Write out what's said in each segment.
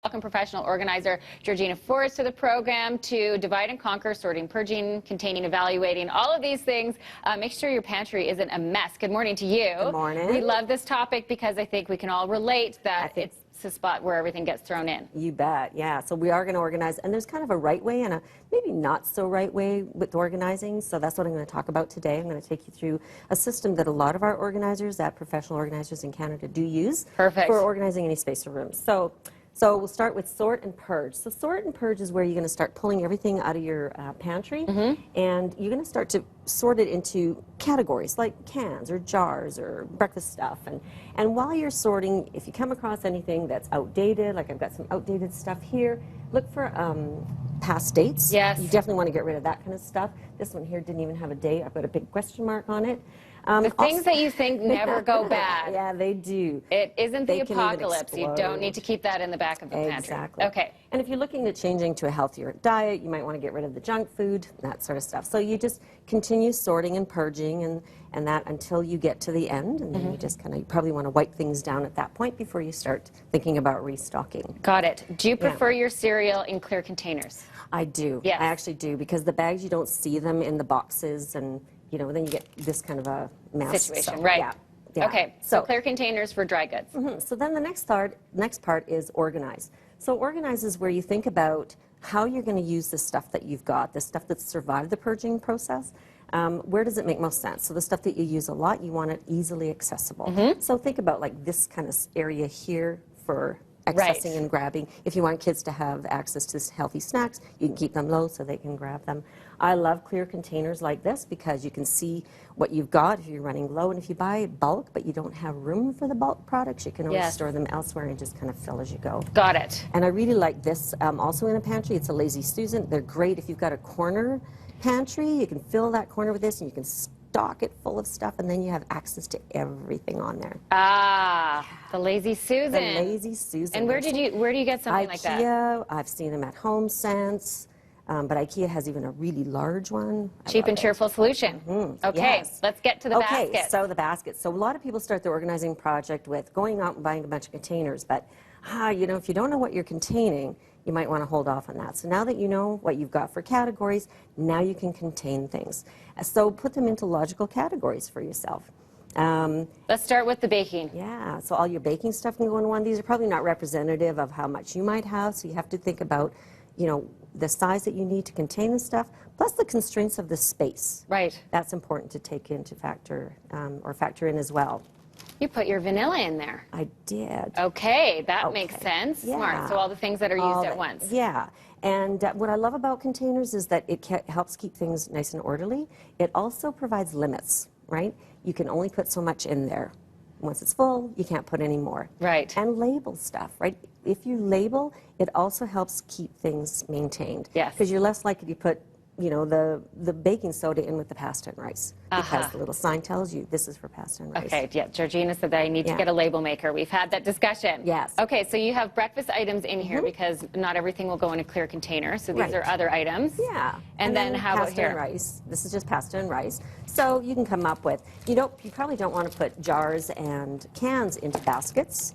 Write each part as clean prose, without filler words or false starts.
Welcome professional organizer Georgina Forrest to the program to divide and conquer, sorting, purging, containing, evaluating, all of these things. Make sure your pantry isn't a mess. Good morning to you. Good morning. We love this topic because I think we can all relate that it's a spot where everything gets thrown in. You bet, yeah. So we are going to organize, and there's kind of a right way and a maybe not so right way with organizing. So that's what I'm going to talk about today. I'm going to take you through a system that a lot of our organizers, that professional organizers in Canada do use. Perfect. For organizing any space or room. So we'll start with sort and purge. So sort and purge is where you're going to start pulling everything out of your pantry, and you're going to start to sort it into categories like cans or jars or breakfast stuff. And while you're sorting, if you come across anything that's outdated, like I've got some outdated stuff here, look for past dates. Yes. You definitely want to get rid of that kind of stuff. This one here didn't even have a date. I've got a big question mark on it. The things that you think never go bad. Yeah, they do. It isn't the They can even apocalypse. You don't need to keep that in the back of the pantry. Exactly. Okay. And if you're looking at changing to a healthier diet, you might want to get rid of the junk food, that sort of stuff. So you just continue sorting and purging and that until you get to the end, and then you just kind of, you probably want to wipe things down at that point before you start thinking about restocking. Got it. Do you prefer your cereal in clear containers? I do. Yes. I actually do, because the bags, you don't see them in the boxes, and you know, then you get this kind of a mess. Situation, so, right. Yeah. Okay, so clear containers for dry goods. So then the next part is organize. So organize is where you think about how you're going to use the stuff that you've got, the stuff that's survived the purging process. Where does it make most sense? So the stuff that you use a lot, you want it easily accessible. So think about like this kind of area here for accessing and grabbing. If you want kids to have access to healthy snacks, you can keep them low so they can grab them. I love clear containers like this because you can see what you've got if you're running low. And if you buy bulk but you don't have room for the bulk products, you can always store them elsewhere and just kind of fill as you go. Got it. And I really like this also in a pantry. It's a Lazy Susan. They're great if you've got a corner pantry. You can fill that corner with this and you can stock it full of stuff, and then you have access to everything on there. Ah, the Lazy Susan. The Lazy Susan. And where do you get something like that? IKEA, I've seen them at Home Sense, but IKEA has even a really large one. Cheap and cheerful solution. Okay, let's get to the basket. Okay, so the basket. So a lot of people start their organizing project with going out and buying a bunch of containers, but you know, if you don't know what you're containing, you might want to hold off on that. So now that you know what you've got for categories, now you can contain things. So put them into logical categories for yourself. Let's start with the baking. Yeah, so all your baking stuff can go in one. These are probably not representative of how much you might have, so you have to think about, you know, the size that you need to contain the stuff, plus the constraints of the space. Right. That's important to take into factor in as well. You put your vanilla in there. I did. Okay, that makes sense. Yeah. Smart. So all the things that are used at once. Yeah. And what I love about containers is that it helps keep things nice and orderly. It also provides limits, right? You can only put so much in there. Once it's full, you can't put any more. Right. And label stuff, right? If you label, it also helps keep things maintained. Yes. Because you're less likely to put, you know, the baking soda in with the pasta and rice, because the little sign tells you this is for pasta and rice. Okay, yeah, Georgina said that I need to get a label maker. We've had that discussion. Yes. Okay, so you have breakfast items in here because not everything will go in a clear container, so these are other items. Yeah. And then how about pasta here? and rice. This is just pasta and rice. So you can come up with, you probably don't want to put jars and cans into baskets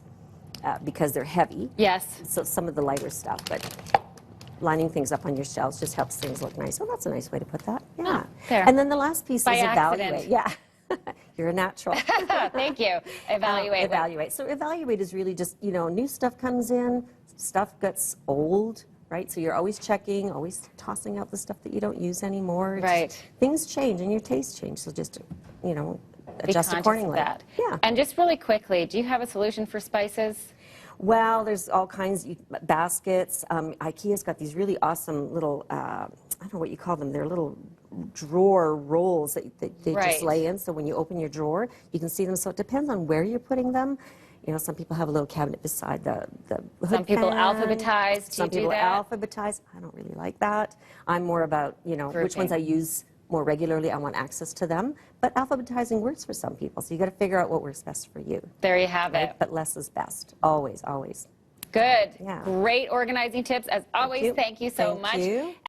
because they're heavy. Yes. So some of the lighter stuff, but lining things up on your shelves just helps things look nice. Oh, that's a nice way to put that. Yeah. There. And then the last piece By is accident. evaluate. Yeah. You're a natural. Thank you. Evaluate. Evaluate. So evaluate is really just, you know, new stuff comes in, stuff gets old, right? So you're always checking, always tossing out the stuff that you don't use anymore. Right. Things change and your tastes change. So just, you know, adjust Be conscious accordingly. of that. Yeah. And just really quickly, do you have a solution for spices? Well, there's all kinds of baskets. IKEA's got these really awesome little, I don't know what you call them, they're little drawer rolls that they just lay in. So when you open your drawer, you can see them. So it depends on where you're putting them. You know, some people have a little cabinet beside the hood Some people fan. alphabetize. Some people alphabetize. I don't really like that. I'm more about, you know, which ones I use more regularly. I want access to them. But alphabetizing works for some people. So you got to figure out what works best for you. There you have it. But less is best. Always, always. Good. Yeah. Great organizing tips. As always, thank you so much. Thank you.